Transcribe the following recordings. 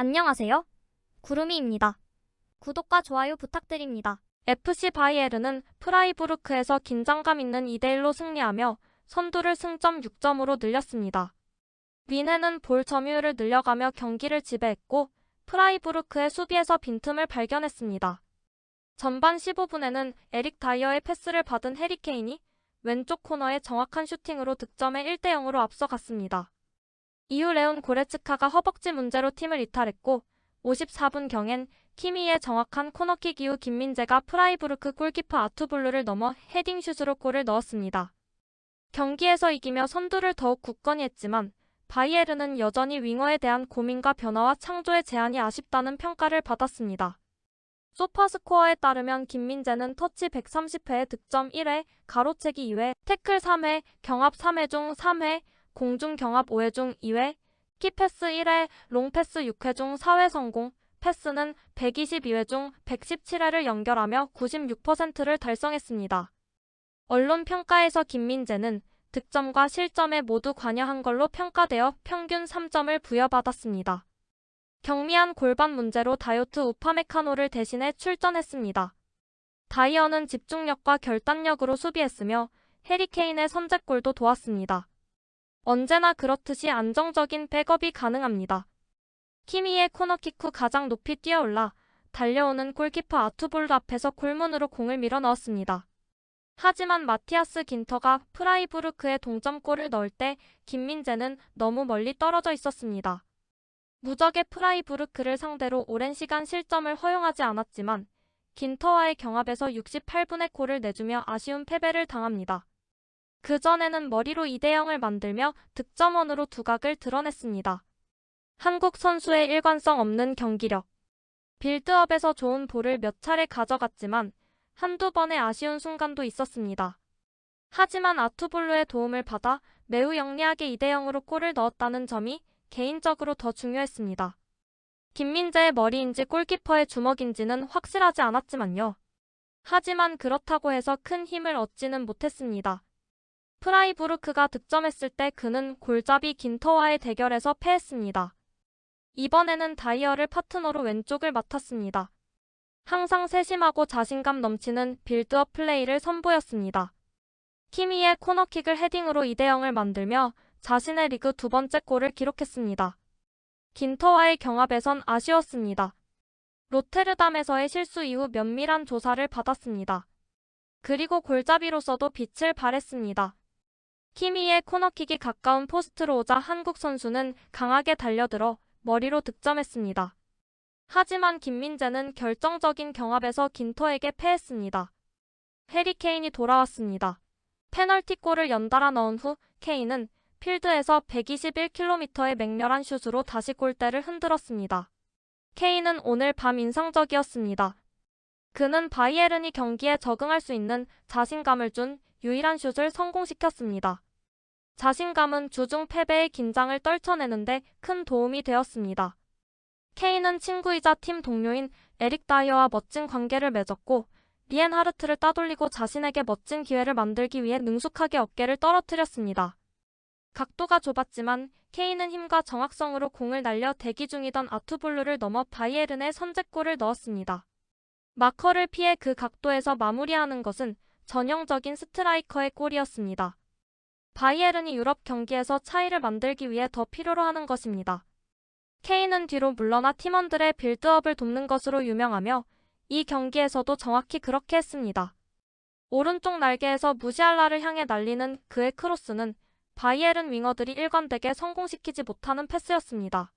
안녕하세요. 구름이입니다. 구독과 좋아요 부탁드립니다. FC 바이에른은 프라이부르크에서 긴장감 있는 2대1로 승리하며 선두를 승점 6점으로 늘렸습니다. 윈헤는 볼 점유율을 늘려가며 경기를 지배했고 프라이부르크의 수비에서 빈틈을 발견했습니다. 전반 15분에는 에릭 다이어의 패스를 받은 해리 케인이 왼쪽 코너의 정확한 슈팅으로 득점에 1대0으로 앞서갔습니다. 이후 레온 고레츠카가 허벅지 문제로 팀을 이탈했고 54분경엔 키미의 정확한 코너킥 이후 김민재가 프라이부르크 골키퍼 아투블루를 넘어 헤딩슛으로 골을 넣었습니다. 경기에서 이기며 선두를 더욱 굳건히 했지만 바이에른은 여전히 윙어에 대한 고민과 변화와 창조의 제한이 아쉽다는 평가를 받았습니다. 소파스코어에 따르면 김민재는 터치 130회, 득점 1회, 가로채기 2회, 태클 3회, 경합 3회 중 3회, 공중 경합 5회 중 2회, 키패스 1회, 롱패스 6회 중 4회 성공, 패스는 122회 중 117회를 연결하며 96%를 달성했습니다. 언론 평가에서 김민재는 득점과 실점에 모두 관여한 걸로 평가되어 평균 3점을 부여받았습니다. 경미한 골반 문제로 다요트 우파메카노를 대신해 출전했습니다. 다이어는 집중력과 결단력으로 수비했으며 해리 케인의 선제골도 도왔습니다. 언제나 그렇듯이 안정적인 백업이 가능합니다. 키미의 코너킥 후 가장 높이 뛰어올라 달려오는 골키퍼 아투볼루 앞에서 골문으로 공을 밀어 넣었습니다. 하지만 마티아스 긴터가 프라이부르크의 동점골을 넣을 때 김민재는 너무 멀리 떨어져 있었습니다. 무적의 프라이부르크를 상대로 오랜 시간 실점을 허용하지 않았지만 긴터와의 경합에서 68분에 골을 내주며 아쉬운 패배를 당합니다. 그전에는 머리로 2대0을 만들며 득점원으로 두각을 드러냈습니다. 한국 선수의 일관성 없는 경기력. 빌드업에서 좋은 볼을 몇 차례 가져갔지만 한두 번의 아쉬운 순간도 있었습니다. 하지만 아투블루의 도움을 받아 매우 영리하게 2대0으로 골을 넣었다는 점이 개인적으로 더 중요했습니다. 김민재의 머리인지 골키퍼의 주먹인지는 확실하지 않았지만요. 하지만 그렇다고 해서 큰 힘을 얻지는 못했습니다. 프라이부르크가 득점했을 때 그는 골잡이 긴터와의 대결에서 패했습니다. 이번에는 다이어를 파트너로 왼쪽을 맡았습니다. 항상 세심하고 자신감 넘치는 빌드업 플레이를 선보였습니다. 키미의 코너킥을 헤딩으로 2대0을 만들며 자신의 리그 두 번째 골을 기록했습니다. 긴터와의 경합에선 아쉬웠습니다. 로테르담에서의 실수 이후 면밀한 조사를 받았습니다. 그리고 골잡이로서도 빛을 발했습니다. 키미의 코너킥이 가까운 포스트로 오자 한국 선수는 강하게 달려들어 머리로 득점했습니다. 하지만 김민재는 결정적인 경합에서 긴터에게 패했습니다. 해리 케인이 돌아왔습니다. 페널티골을 연달아 넣은 후 케인은 필드에서 121km의 맹렬한 슛으로 다시 골대를 흔들었습니다. 케인은 오늘 밤 인상적이었습니다. 그는 바이에른이 경기에 적응할 수 있는 자신감을 준 유일한 슛을 성공시켰습니다. 자신감은 주중 패배의 긴장을 떨쳐내는데 큰 도움이 되었습니다. 케인은 친구이자 팀 동료인 에릭 다이어와 멋진 관계를 맺었고 리엔하르트를 따돌리고 자신에게 멋진 기회를 만들기 위해 능숙하게 어깨를 떨어뜨렸습니다. 각도가 좁았지만 케인은 힘과 정확성으로 공을 날려 대기 중이던 아투블루를 넘어 바이에른의 선제골을 넣었습니다. 마커를 피해 그 각도에서 마무리하는 것은 전형적인 스트라이커의 골이었습니다. 바이에른이 유럽 경기에서 차이를 만들기 위해 더 필요로 하는 것입니다. 케인은 뒤로 물러나 팀원들의 빌드업을 돕는 것으로 유명하며 이 경기에서도 정확히 그렇게 했습니다. 오른쪽 날개에서 무시알라를 향해 날리는 그의 크로스는 바이에른 윙어들이 일관되게 성공시키지 못하는 패스였습니다.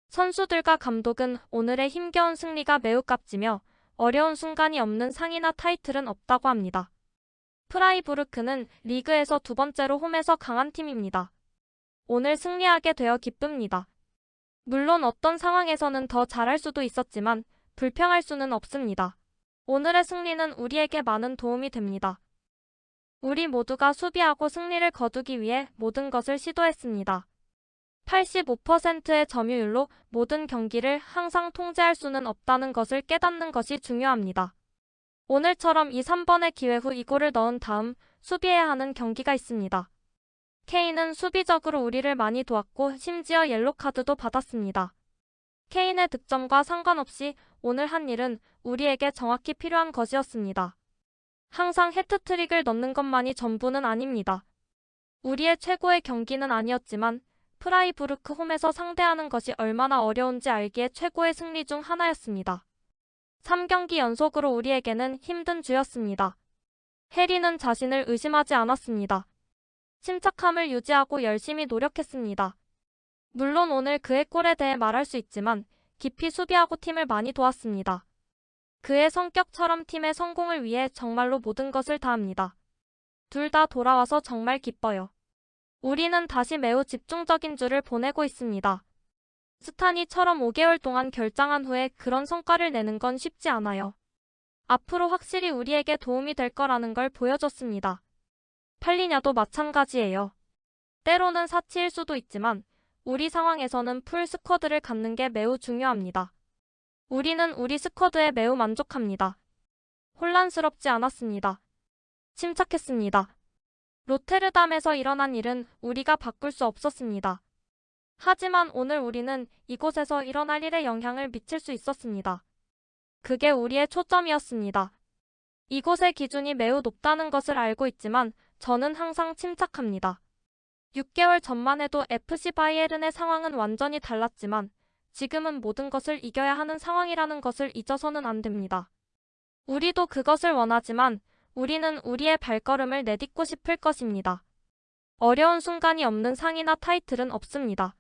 선수들과 감독은 오늘의 힘겨운 승리가 매우 값지며 어려운 순간이 없는 상이나 타이틀은 없다고 합니다. 프라이부르크는 리그에서 두 번째로 홈에서 강한 팀입니다. 오늘 승리하게 되어 기쁩니다. 물론 어떤 상황에서는 더 잘할 수도 있었지만 불평할 수는 없습니다. 오늘의 승리는 우리에게 많은 도움이 됩니다. 우리 모두가 수비하고 승리를 거두기 위해 모든 것을 시도했습니다. 85%의 점유율로 모든 경기를 항상 통제할 수는 없다는 것을 깨닫는 것이 중요합니다. 오늘처럼 2-3번의 기회 후 2골을 넣은 다음 수비해야 하는 경기가 있습니다. 케인은 수비적으로 우리를 많이 도왔고 심지어 옐로카드도 받았습니다. 케인의 득점과 상관없이 오늘 한 일은 우리에게 정확히 필요한 것이었습니다. 항상 해트트릭을 넣는 것만이 전부는 아닙니다. 우리의 최고의 경기는 아니었지만 프라이부르크 홈에서 상대하는 것이 얼마나 어려운지 알기에 최고의 승리 중 하나였습니다. 3경기 연속으로 우리에게는 힘든 주였습니다. 해리는 자신을 의심하지 않았습니다. 침착함을 유지하고 열심히 노력했습니다. 물론 오늘 그의 골에 대해 말할 수 있지만 깊이 수비하고 팀을 많이 도왔습니다. 그의 성격처럼 팀의 성공을 위해 정말로 모든 것을 다합니다. 둘 다 돌아와서 정말 기뻐요. 우리는 다시 매우 집중적인 주를 보내고 있습니다. 스타니처럼 5개월 동안 결장한 후에 그런 성과를 내는 건 쉽지 않아요. 앞으로 확실히 우리에게 도움이 될 거라는 걸 보여줬습니다. 팔리냐도 마찬가지예요. 때로는 사치일 수도 있지만 우리 상황에서는 풀 스쿼드를 갖는 게 매우 중요합니다. 우리는 우리 스쿼드에 매우 만족합니다. 혼란스럽지 않았습니다. 침착했습니다. 로테르담에서 일어난 일은 우리가 바꿀 수 없었습니다. 하지만 오늘 우리는 이곳에서 일어날 일에 영향을 미칠 수 있었습니다. 그게 우리의 초점이었습니다. 이곳의 기준이 매우 높다는 것을 알고 있지만 저는 항상 침착합니다. 6개월 전만 해도 FC 바이에른의 상황은 완전히 달랐지만 지금은 모든 것을 이겨야 하는 상황이라는 것을 잊어서는 안 됩니다. 우리도 그것을 원하지만 우리는 우리의 발걸음을 내딛고 싶을 것입니다. 어려운 순간이 없는 상이나 타이틀은 없습니다.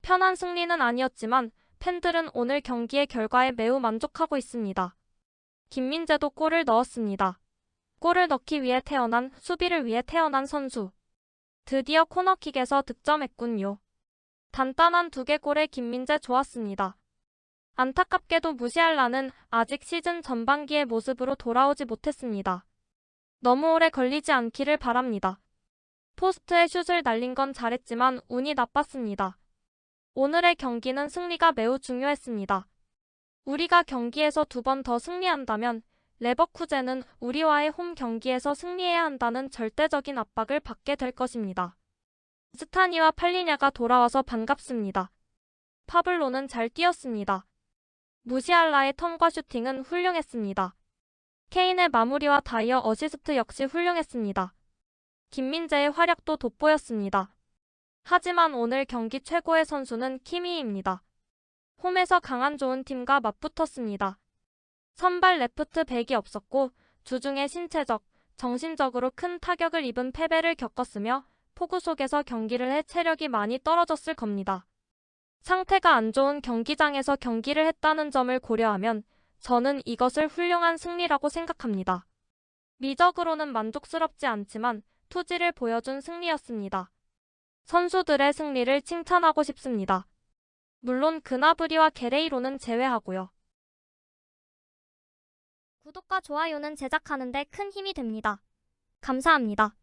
편한 승리는 아니었지만 팬들은 오늘 경기의 결과에 매우 만족하고 있습니다. 김민재도 골을 넣었습니다. 골을 넣기 위해 태어난, 수비를 위해 태어난 선수. 드디어 코너킥에서 득점했군요. 단단한 2개 골의 김민재 좋았습니다. 안타깝게도 무시할라는 아직 시즌 전반기의 모습으로 돌아오지 못했습니다. 너무 오래 걸리지 않기를 바랍니다. 포스트에 슛을 날린 건 잘했지만 운이 나빴습니다. 오늘의 경기는 승리가 매우 중요했습니다. 우리가 경기에서 2번 더 승리한다면 레버쿠젠은 우리와의 홈 경기에서 승리해야 한다는 절대적인 압박을 받게 될 것입니다. 스타니와 팔리냐가 돌아와서 반갑습니다. 파블로는 잘 뛰었습니다. 무시알라의 턴과 슈팅은 훌륭했습니다. 케인의 마무리와 다이어 어시스트 역시 훌륭했습니다. 김민재의 활약도 돋보였습니다. 하지만 오늘 경기 최고의 선수는 키미입니다. 홈에서 강한 좋은 팀과 맞붙었습니다. 선발 레프트 백이 없었고 주중에 신체적, 정신적으로 큰 타격을 입은 패배를 겪었으며 폭우 속에서 경기를 해 체력이 많이 떨어졌을 겁니다. 상태가 안 좋은 경기장에서 경기를 했다는 점을 고려하면 저는 이것을 훌륭한 승리라고 생각합니다. 미적으로는 만족스럽지 않지만 투지를 보여준 승리였습니다. 선수들의 승리를 칭찬하고 싶습니다. 물론 그나브리와 게레이로는 제외하고요. 구독과 좋아요는 제작하는데 큰 힘이 됩니다. 감사합니다.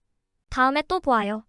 다음에 또 보아요.